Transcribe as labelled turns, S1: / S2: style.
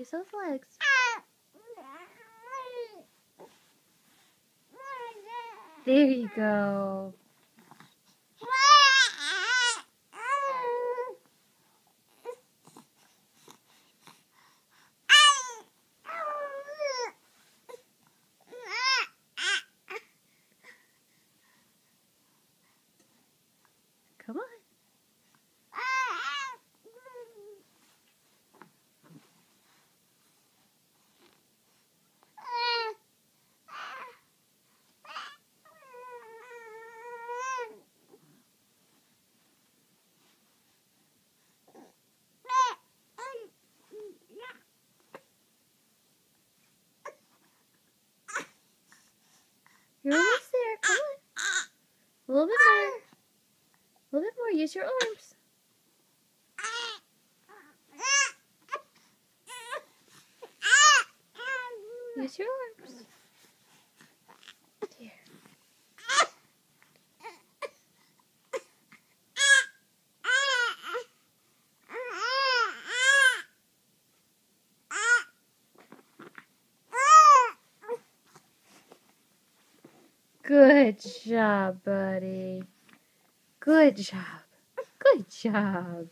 S1: Use those legs. There you go. Come on. You're almost there. Come on. A little bit more. A little bit more. Use your arms. Use your arms. There. Good job, buddy. Good job. Good job.